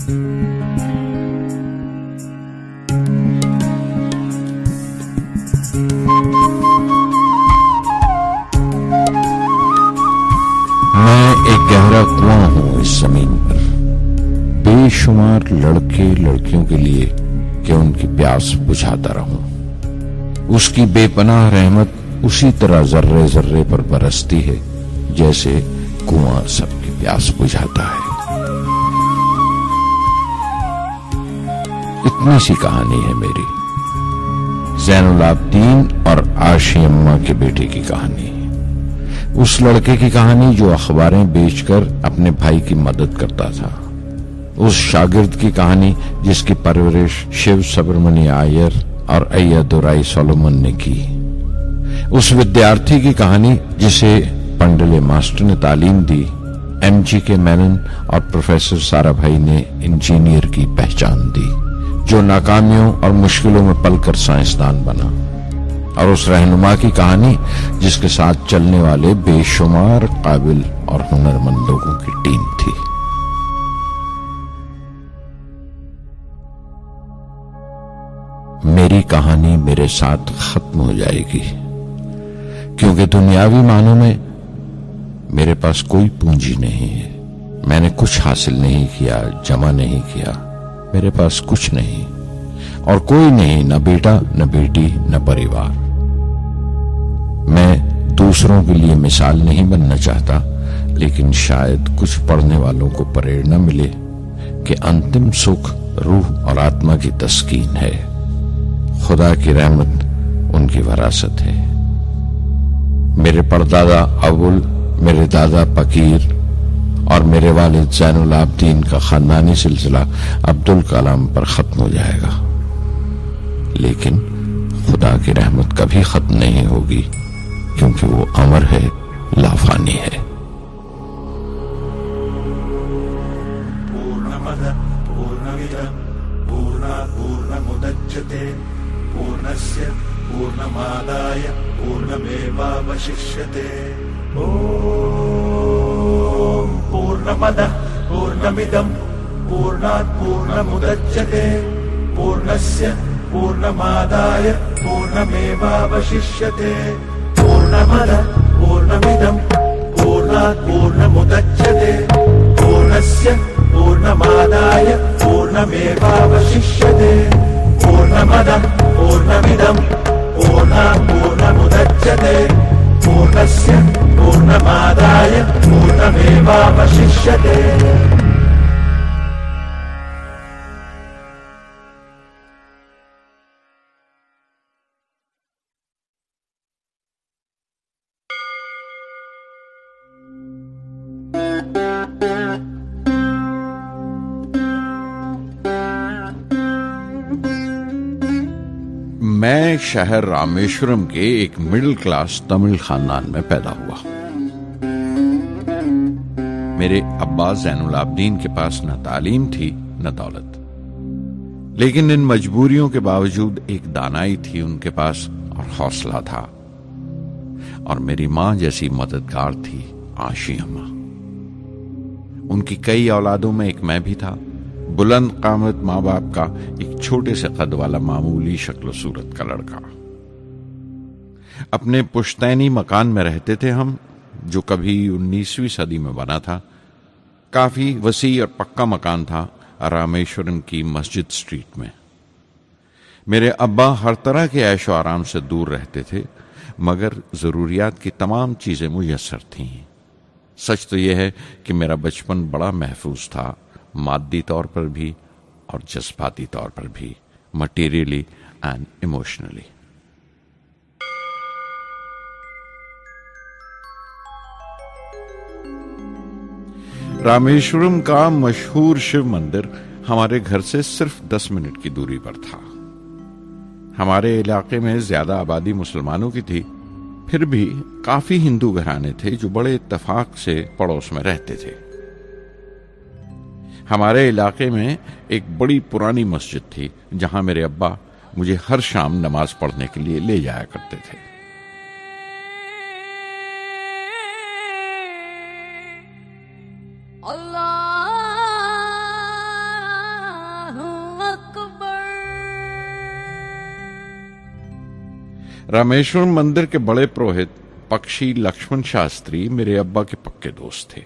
मैं एक गहरा कुआं हूं इस जमीन पर, बेशुमार लड़के लड़कियों के लिए कि उनकी प्यास बुझाता रहूं। उसकी बेपनाह रहमत उसी तरह जर्रे जर्रे पर बरसती है जैसे कुआं सबकी प्यास बुझाता है। इतनी सी कहानी है मेरी, ज़ैनुल आबदीन और आशी अम्मा के बेटे की कहानी। उस लड़के की कहानी जो अखबारें बेचकर अपने भाई की मदद करता था। उस शागिर्द की कहानी जिसकी परवरिश शिव सुब्रमण्य अय्यर और अय्यादुराई सोलोमन ने की। उस विद्यार्थी की कहानी जिसे पंडले मास्टर ने तालीम दी, MGK मेनन और प्रोफेसर साराभाई ने इंजीनियर की पहचान दी, जो नाकामियों और मुश्किलों में पलकर साइंसदान बना। और उस रहनुमा की कहानी जिसके साथ चलने वाले बेशुमार काबिल और हुनरमंद लोगों की टीम थी। मेरी कहानी मेरे साथ खत्म हो जाएगी, क्योंकि दुनियावी मानों में मेरे पास कोई पूंजी नहीं है। मैंने कुछ हासिल नहीं किया, जमा नहीं किया, मेरे पास कुछ नहीं और कोई नहीं, न बेटा न बेटी न परिवार। मैं दूसरों के लिए मिसाल नहीं बनना चाहता, लेकिन शायद कुछ पढ़ने वालों को प्रेरणा मिले कि अंतिम सुख रूह और आत्मा की तस्कीन है। खुदा की रहमत उनकी विरासत है। मेरे परदादा अबुल, मेरे दादा फकीर और मेरे वालिद ज़ैनुल आबदीन का खानदानी सिलसिला अब्दुल कलाम पर खत्म हो जाएगा, लेकिन खुदा की रहमत कभी खत्म नहीं होगी, क्योंकि वो अमर है, लाफानी है। पूर्णमद पूर्णमिदं पूर्णात् पूर्णमुदच्यते पूर्णस्य पूर्णमादाय पूर्णमेवावशिष्यते। ओम पूर्णमद पूर्णमिदं पूर्णात् पूर्णमुदच्यते पूर्णस्य पूर्णमादाय पूर्णमेवावशिष्यते। पूर्णमद पूर्णमिदं पूर्णात् पूर्णमुदच्यते पूर्णस्य पूर्णमादाय पूर्णमेवावशिष्यते। पूर्णमद पूर्णमिदं पूर्णात् पूर्णमुदच्यते पूर्णस्य पूर्णमादाय पूर्णमेवावशिष्यते। मैं शहर रामेश्वरम के एक मिडिल क्लास तमिल खानदान में पैदा हुआ। मेरे अब्बा ज़ैनुल आबदीन के पास न तालीम थी न दौलत, लेकिन इन मजबूरियों के बावजूद एक दानाई थी उनके पास और हौसला था। और मेरी मां जैसी मददगार थी आशी अम्मा। उनकी कई औलादों में एक मैं भी था, बुलंद कामत माँ बाप का एक छोटे से कद वाला मामूली शक्ल सूरत का लड़का। अपने पुश्तैनी मकान में रहते थे हम, जो कभी 19वीं सदी में बना था। काफी वसी और पक्का मकान था रामेश्वरम की मस्जिद स्ट्रीट में। मेरे अब्बा हर तरह के ऐशो आराम से दूर रहते थे, मगर जरूरियात की तमाम चीजें मुयस्सर थीं। सच तो यह है कि मेरा बचपन बड़ा महफूज था, मादी तौर पर भी और जज्बाती तौर पर भी, मटेरियली एंड इमोशनली। रामेश्वरम का मशहूर शिव मंदिर हमारे घर से सिर्फ 10 मिनट की दूरी पर था। हमारे इलाके में ज्यादा आबादी मुसलमानों की थी, फिर भी काफी हिंदू घराने थे जो बड़े इत्तेफाक से पड़ोस में रहते थे। हमारे इलाके में एक बड़ी पुरानी मस्जिद थी जहां मेरे अब्बा मुझे हर शाम नमाज पढ़ने के लिए ले जाया करते थे। रामेश्वरम मंदिर के बड़े पुरोहित पक्षी लक्ष्मण शास्त्री मेरे अब्बा के पक्के दोस्त थे।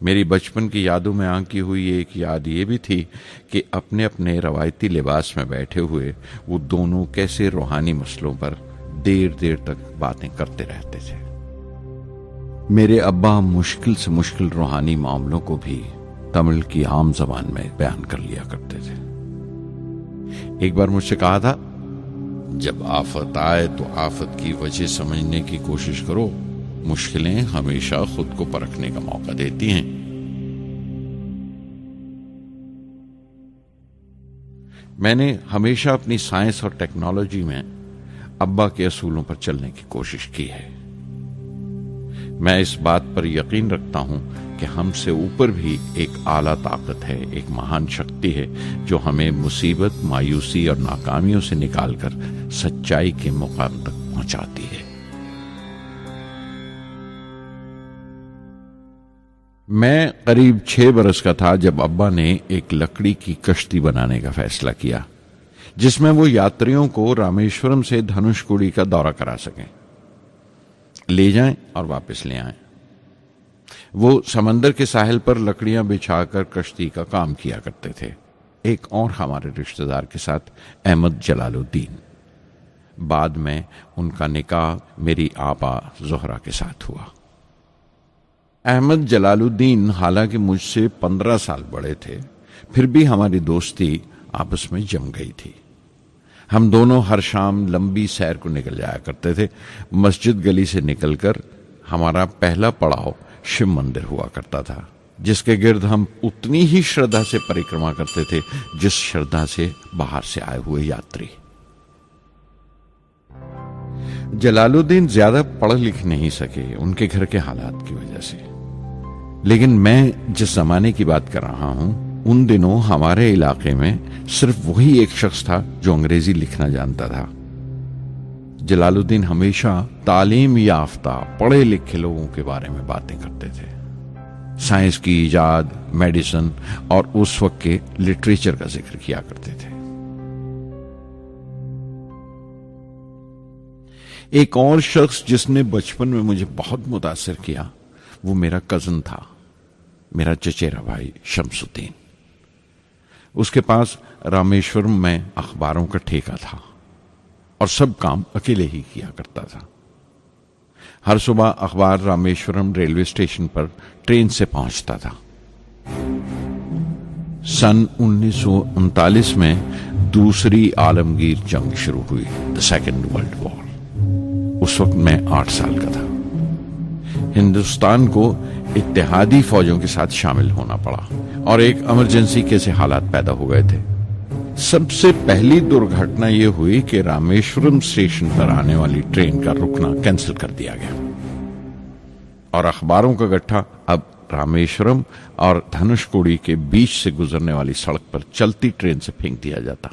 मेरी बचपन की यादों में आंकी हुई एक याद ये भी थी कि अपने अपने रवायती लिबास में बैठे हुए वो दोनों कैसे रूहानी मसलों पर देर देर तक बातें करते रहते थे। मेरे अब्बा मुश्किल से मुश्किल रूहानी मामलों को भी तमिल की आम जबान में बयान कर लिया करते थे। एक बार मुझसे कहा था, जब आफत आए तो आफत की वजह समझने की कोशिश करो, मुश्किलें हमेशा खुद को परखने का मौका देती हैं। मैंने हमेशा अपनी साइंस और टेक्नोलॉजी में अब्बा के असूलों पर चलने की कोशिश की है। मैं इस बात पर यकीन रखता हूं कि हमसे ऊपर भी एक आला ताकत है, एक महान शक्ति है जो हमें मुसीबत, मायूसी और नाकामियों से निकालकर सच्चाई के मुकाम तक पहुंचाती है। मैं करीब 6 बरस का था जब अब्बा ने एक लकड़ी की कश्ती बनाने का फैसला किया, जिसमें वो यात्रियों को रामेश्वरम से धनुषकोडी का दौरा करा सकें, ले जाएं और वापस ले आएं। वो समंदर के साहिल पर लकड़ियां बिछाकर कश्ती का काम किया करते थे। एक और हमारे रिश्तेदार के साथ, अहमद जलालुद्दीन। बाद में उनका निकाह मेरी आपा जोहरा के साथ हुआ। अहमद जलालुद्दीन हालांकि मुझसे 15 साल बड़े थे, फिर भी हमारी दोस्ती आपस में जम गई थी। हम दोनों हर शाम लंबी सैर को निकल जाया करते थे। मस्जिद गली से निकलकर हमारा पहला पड़ाव शिव मंदिर हुआ करता था, जिसके गिर्द हम उतनी ही श्रद्धा से परिक्रमा करते थे जिस श्रद्धा से बाहर से आए हुए यात्री। जलालुद्दीन ज्यादा पढ़ लिख नहीं सके उनके घर के हालात की वजह से, लेकिन मैं जिस जमाने की बात कर रहा हूं, उन दिनों हमारे इलाके में सिर्फ वही एक शख्स था जो अंग्रेजी लिखना जानता था। जलालुद्दीन हमेशा तालीम याफ्ता पढ़े लिखे लोगों के बारे में बातें करते थे, साइंस की इजाद, मेडिसिन और उस वक्त के लिटरेचर का जिक्र किया करते थे। एक और शख्स जिसने बचपन में मुझे बहुत मुतासिर किया वो मेरा कजन था, मेरा चचेरा भाई शमसुद्दीन। उसके पास रामेश्वरम में अखबारों का ठेका था और सब काम अकेले ही किया करता था। हर सुबह अखबार रामेश्वरम रेलवे स्टेशन पर ट्रेन से पहुंचता था। सन 1939 में दूसरी आलमगीर जंग शुरू हुई, द सेकेंड वर्ल्ड वॉर। उस वक्त मैं 8 साल का था। हिंदुस्तान को इत्तेहादी फौजों के साथ शामिल होना पड़ा और एक इमरजेंसी के से हालात पैदा हो गए थे। सबसे पहली दुर्घटना यह हुई कि रामेश्वरम स्टेशन पर आने वाली ट्रेन का रुकना कैंसिल कर दिया गया और अखबारों का गट्ठा अब रामेश्वरम और धनुषकोडी के बीच से गुजरने वाली सड़क पर चलती ट्रेन से फेंक दिया जाता।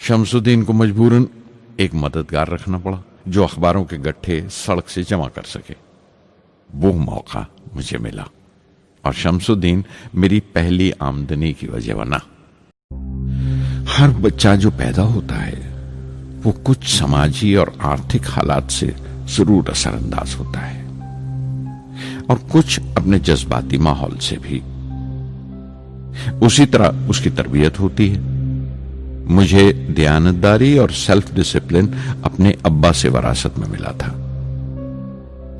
शमसुद्दीन को मजबूरन एक मददगार रखना पड़ा जो अखबारों के गट्ठे सड़क से जमा कर सके। वो मौका मुझे मिला और शमसुद्दीन मेरी पहली आमदनी की वजह बना। हर बच्चा जो पैदा होता है वो कुछ समाजी और आर्थिक हालात से जरूर असरअंदाज होता है और कुछ अपने जज्बाती माहौल से भी। उसी तरह उसकी तरबियत होती है। मुझे दयानतदारी और सेल्फ डिसिप्लिन अपने अब्बा से विरासत में मिला था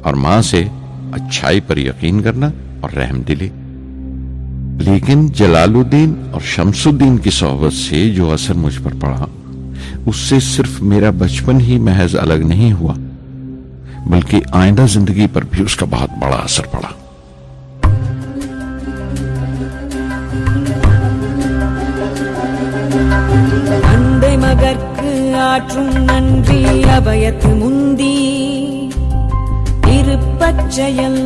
और मां से अच्छाई पर यकीन करना और रहमदिली। लेकिन जलालुद्दीन और शमसुद्दीन की सोहबत से जो असर मुझ पर पड़ा, उससे सिर्फ मेरा बचपन ही महज अलग नहीं हुआ, बल्कि आइंदा जिंदगी पर भी उसका बहुत बड़ा असर पड़ा। தந்தை மகற்கு ஆற்றும் நன்றி அபயத்து முந்தி இருப்பச்செயல்.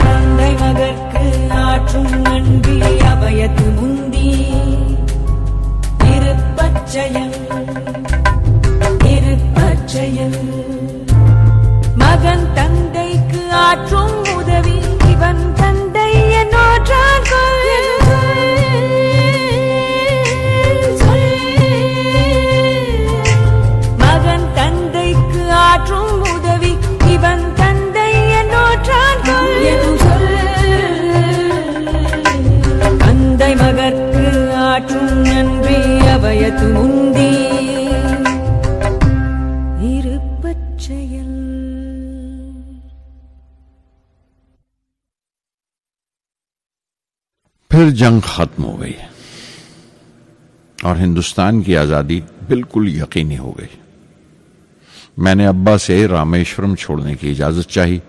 தந்தை மகற்கு ஆற்றும் நன்றி அபயத்து முந்தி இருப்பச்செயல். இருப்பச்செயல். மகன் தந்தைக்கு ஆற்றும் உதவி இவன் தந்தை என்னோற்றான் கொள். செயல் फिर जंग खत्म हो गई और हिंदुस्तान की आजादी बिल्कुल यकीनी हो गई। मैंने अब्बा से रामेश्वरम छोड़ने की इजाजत चाही।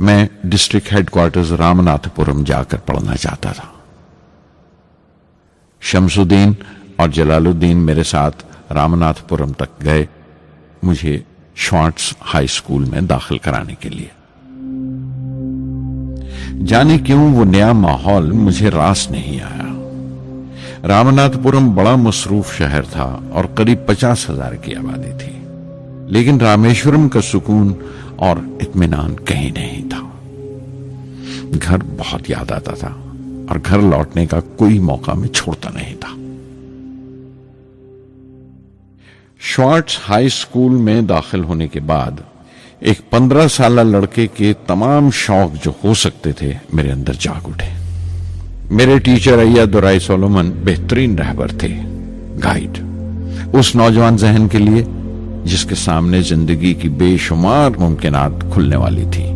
मैं डिस्ट्रिक्ट हेडक्वार्टर्स रामनाथपुरम जाकर पढ़ना चाहता था। शमसुद्दीन और जलालुद्दीन मेरे साथ रामनाथपुरम तक गए मुझे श्वार्ट्स हाई स्कूल में दाखिल कराने के लिए। जाने क्यों वो नया माहौल मुझे रास नहीं आया। रामनाथपुरम बड़ा मसरूफ शहर था और करीब 50,000 की आबादी थी, लेकिन रामेश्वरम का सुकून और इत्मीनान कहीं नहीं था। घर बहुत याद आता था और घर लौटने का कोई मौका मैं छोड़ता नहीं था। श्वार्ट्स हाई स्कूल में दाखिल होने के बाद एक 15 साल लड़के के तमाम शौक जो हो सकते थे मेरे अंदर जाग उठे। मेरे टीचर अय्या दुराई सोलोमन बेहतरीन रहबर थे, गाइड, उस नौजवान जहन के लिए जिसके सामने जिंदगी की बेशुमार मुमकिनात खुलने वाली थी।